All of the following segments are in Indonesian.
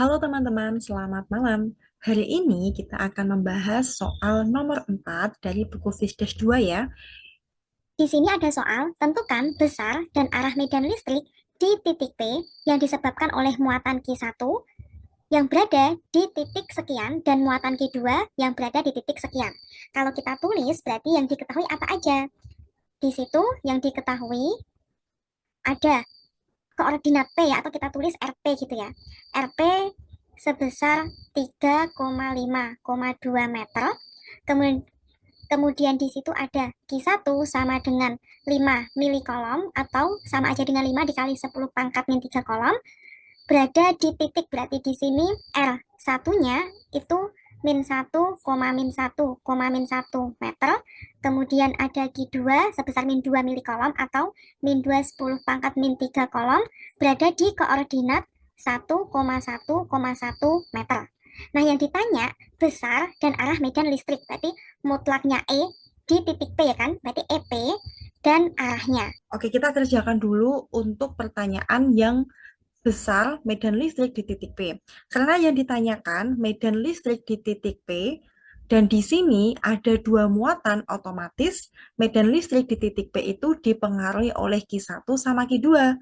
Halo teman-teman, selamat malam. Hari ini kita akan membahas soal nomor 4 dari buku Fisdes 2 ya. Di sini ada soal, tentukan besar dan arah medan listrik di titik P yang disebabkan oleh muatan Q1 yang berada di titik sekian dan muatan Q2 yang berada di titik sekian. Kalau kita tulis, berarti yang diketahui apa aja? Di situ yang diketahui ada koordinat P ya, atau kita tulis RP gitu ya. RP sebesar 3,5,2 meter. Kemudian di situ ada Q1 sama dengan 5 milikolom atau sama aja dengan 5 dikali 10 pangkat min 3 kolom. Berada di titik, berarti di sini R1-nya itu min 1, min 1 meter. Kemudian ada Q2 sebesar min 2 milikolom atau min 2 10 pangkat min 3 kolom. Berada di koordinat 1,1,1 meter. Nah, yang ditanya besar dan arah medan listrik. Berarti mutlaknya E di titik P ya kan? Berarti EP dan arahnya. Oke, kita kerjakan dulu untuk pertanyaan yang besar medan listrik di titik P. Karena yang ditanyakan medan listrik di titik P, dan di sini ada dua muatan, otomatis medan listrik di titik P itu dipengaruhi oleh Q1 sama Q2.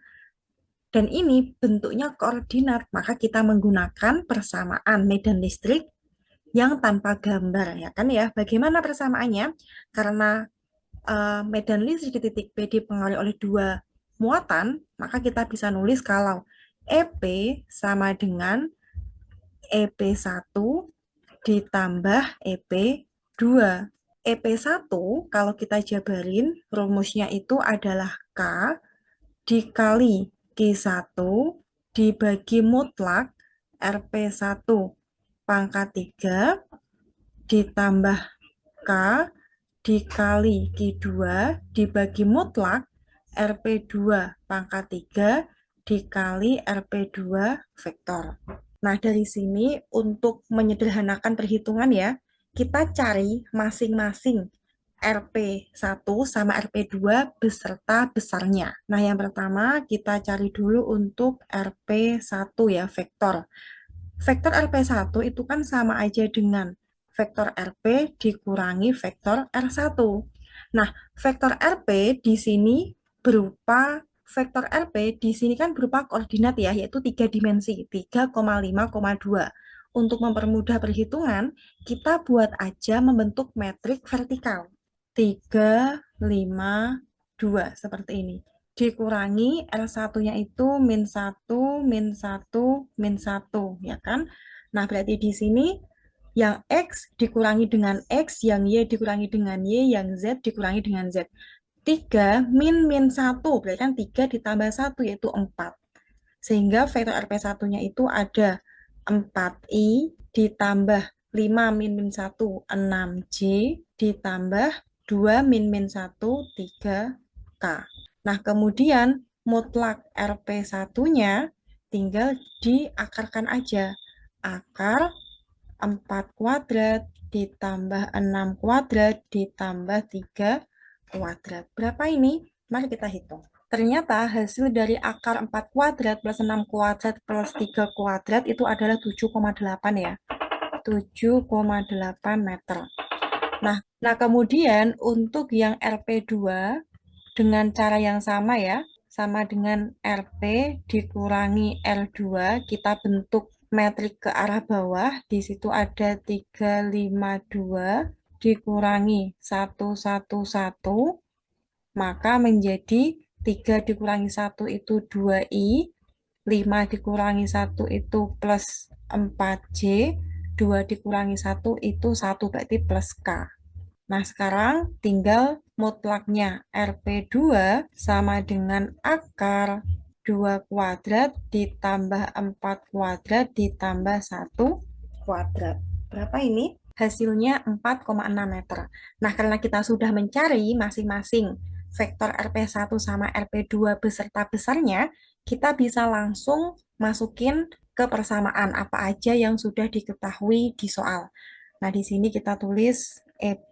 Dan ini bentuknya koordinat, maka kita menggunakan persamaan medan listrik yang tanpa gambar, ya kan ya. Bagaimana persamaannya? Karena medan listrik di titik P dipengaruhi oleh dua muatan, maka kita bisa nulis kalau EP sama dengan EP1 ditambah EP2. EP1 kalau kita jabarin rumusnya itu adalah K dikali Q1 dibagi mutlak RP1 pangkat 3 ditambah K dikali Q2 dibagi mutlak RP2 pangkat 3 dikali RP2 vektor. Nah, dari sini untuk menyederhanakan perhitungan ya, kita cari masing-masing RP1 sama RP2 beserta besarnya. Nah, yang pertama kita cari dulu untuk RP1 ya, vektor. Vektor RP1 itu kan sama aja dengan vektor RP dikurangi vektor R1. Nah, vektor RP di sini berupa vektor RP di sini kan berupa koordinat ya, yaitu 3 dimensi, 3,5,2. Untuk mempermudah perhitungan, kita buat aja membentuk metrik vertikal. 3, 5, 2, seperti ini. Dikurangi R1-nya itu min 1, min 1, min 1, ya kan? Nah, berarti di sini yang X dikurangi dengan X, yang Y dikurangi dengan Y, yang Z dikurangi dengan Z. 3 min min 1, berarti kan 3 ditambah 1, yaitu 4. Sehingga vektor RP1-nya itu ada 4I ditambah 5 min min 1, 6J ditambah 2 min min 1, 3K. Nah, kemudian mutlak RP1-nya tinggal diakarkan aja. Akar 4 kuadrat ditambah 6 kuadrat ditambah 3 kuadrat. Berapa ini? Mari kita hitung. Ternyata hasil dari akar 4 kuadrat plus 6 kuadrat plus 3 kuadrat itu adalah 7,8 ya. 7,8 meter. Nah, kemudian untuk yang RP2 dengan cara yang sama ya, sama dengan RP dikurangi R2, kita bentuk metrik ke arah bawah. Di situ ada 352 dikurangi 111, maka menjadi 3 dikurangi 1 itu 2I, 5 dikurangi 1 itu plus 4J, 2 dikurangi 1 itu 1, berarti plus K. Nah, sekarang tinggal mutlaknya RP2 sama dengan akar 2 kuadrat ditambah 4 kuadrat ditambah 1 kuadrat. Berapa ini? Hasilnya 4,6 meter. Nah, karena kita sudah mencari masing-masing vektor RP1 sama RP2 beserta besarnya, kita bisa langsung masukin ke persamaan apa aja yang sudah diketahui di soal. Nah, di sini kita tulis EP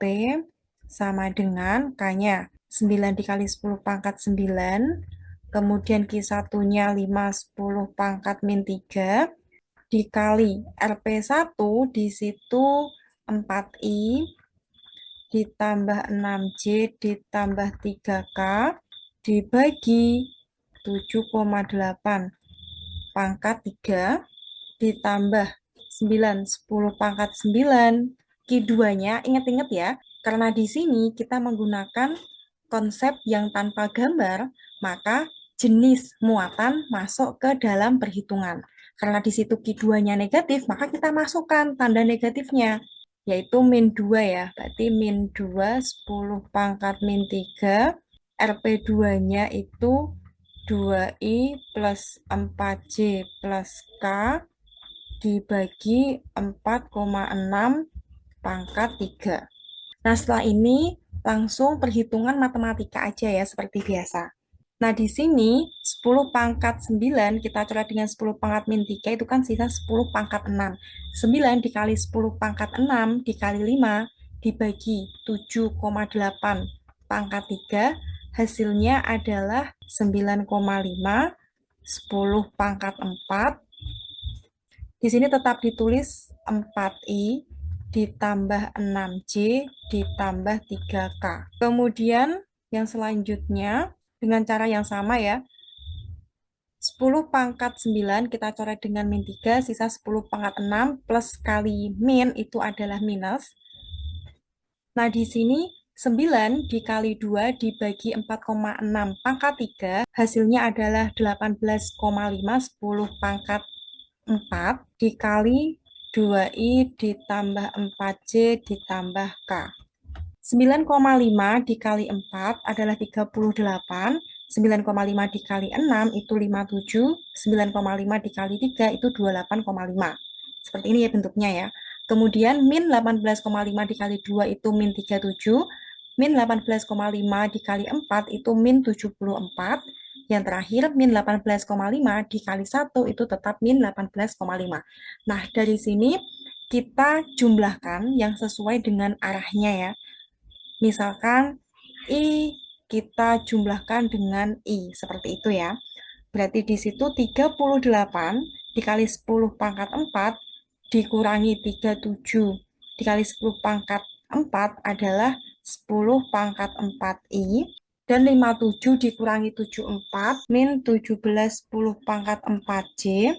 sama dengan K-nya 9 dikali 10 pangkat 9, kemudian Q1-nya 5 10 pangkat min 3, dikali Rp1 di situ 4I ditambah 6J ditambah 3K dibagi 7,8 pangkat 3 ditambah 9, 10 pangkat 9. Q2-nya ingat-ingat ya, karena di sini kita menggunakan konsep yang tanpa gambar, maka jenis muatan masuk ke dalam perhitungan. Karena di situ Q2-nya negatif, maka kita masukkan tanda negatifnya, yaitu min 2 ya. Berarti min 2, 10 pangkat min 3, Rp2-nya itu 2I plus 4J plus K dibagi 4,6 pangkat 3. Nah, setelah ini langsung perhitungan matematika aja ya, seperti biasa. Nah, di sini 10 pangkat 9 kita coret dengan 10 pangkat min 3 itu kan sisa 10 pangkat 6. 9 dikali 10 pangkat 6 dikali 5 dibagi 7,8 pangkat 3, hasilnya adalah 9,5, 10 pangkat 4. Di sini tetap ditulis 4I ditambah 6J ditambah 3K. Kemudian yang selanjutnya dengan cara yang sama ya. 10 pangkat 9 kita coret dengan min 3, sisa 10 pangkat 6 plus kali min itu adalah minus. Nah, di sini 9 dikali 2 dibagi 4,6 pangkat 3, hasilnya adalah 18,5, 10 pangkat 4 dikali 2I ditambah 4J ditambah K. 9,5 dikali 4 adalah 38, 9,5 dikali 6 itu 57, 9,5 dikali 3 itu 28,5. Seperti ini ya bentuknya ya. Kemudian min 18,5 dikali 2 itu min 37, min 18,5 dikali 4 itu min 74, yang terakhir, min 18,5 dikali 1 itu tetap min 18,5. Nah, dari sini kita jumlahkan yang sesuai dengan arahnya ya. Misalkan I kita jumlahkan dengan I, seperti itu ya. Berarti di situ 38 dikali 10 pangkat 4 dikurangi 37 dikali 10 pangkat 4 adalah 10 pangkat 4I. Dan 57 dikurangi 74, min 17 10 pangkat 4J,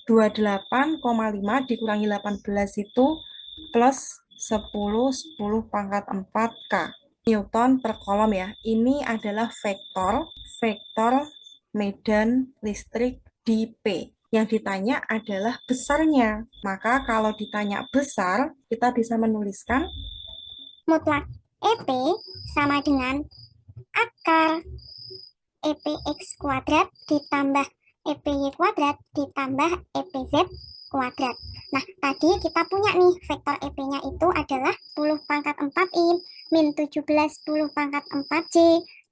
28,5 dikurangi 18 itu plus 10 10 pangkat 4K. Newton per kolom ya. Ini adalah vektor medan listrik di P. Yang ditanya adalah besarnya. Maka kalau ditanya besar, kita bisa menuliskan Mutlak EP sama dengan akar EPX kuadrat ditambah EPY kuadrat ditambah EPZ kuadrat. Nah, tadi kita punya nih vektor EP-nya itu adalah 10 pangkat 4I min 17 10 pangkat 4J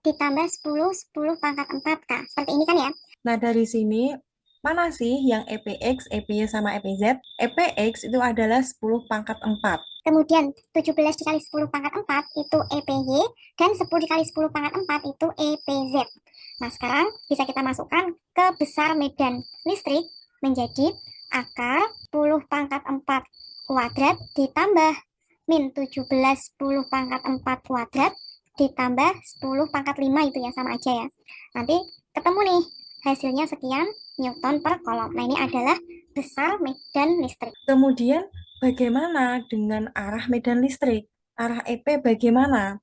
ditambah 10 10 pangkat 4K. Seperti ini kan ya? Nah, dari sini mana sih yang EPX, EPY sama EPZ? EPX itu adalah 10 pangkat 4. Kemudian 17 dikali 10 pangkat 4 itu EPY dan 10 dikali 10 pangkat 4 itu EPZ. Nah, sekarang bisa kita masukkan ke besar medan listrik menjadi akar 10 pangkat 4 kuadrat ditambah min 17 10 pangkat 4 kuadrat ditambah 10 pangkat 5 itu ya, sama aja ya. Nanti ketemu nih hasilnya sekian Newton per kolom. Nah, ini adalah besar medan listrik. Kemudian bagaimana dengan arah medan listrik? Arah EP bagaimana?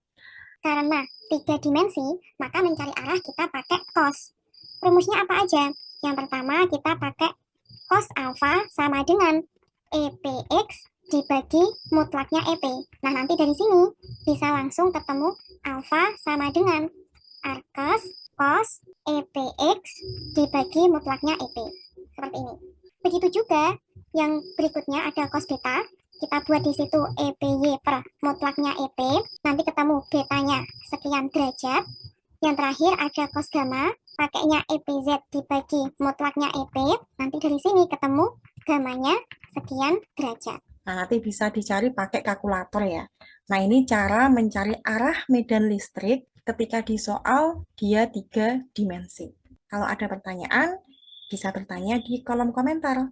Karena 3 dimensi, maka mencari arah kita pakai cos. Rumusnya apa aja? Yang pertama kita pakai cos alfa sama dengan EPX dibagi mutlaknya EP. Nah, nanti dari sini bisa langsung ketemu alfa sama dengan arcos cos EPX dibagi mutlaknya EP. Seperti ini. Begitu juga yang berikutnya ada cos beta. Kita buat di situ EPY per mutlaknya EP. Nanti ketemu betanya sekian derajat. Yang terakhir ada cos gamma. Pakainya EPZ dibagi mutlaknya EP. Nanti dari sini ketemu gamanya sekian derajat. Nah, nanti bisa dicari pakai kalkulator ya. Nah, ini cara mencari arah medan listrik ketika di soal dia 3 dimensi. Kalau ada pertanyaan, bisa bertanya di kolom komentar.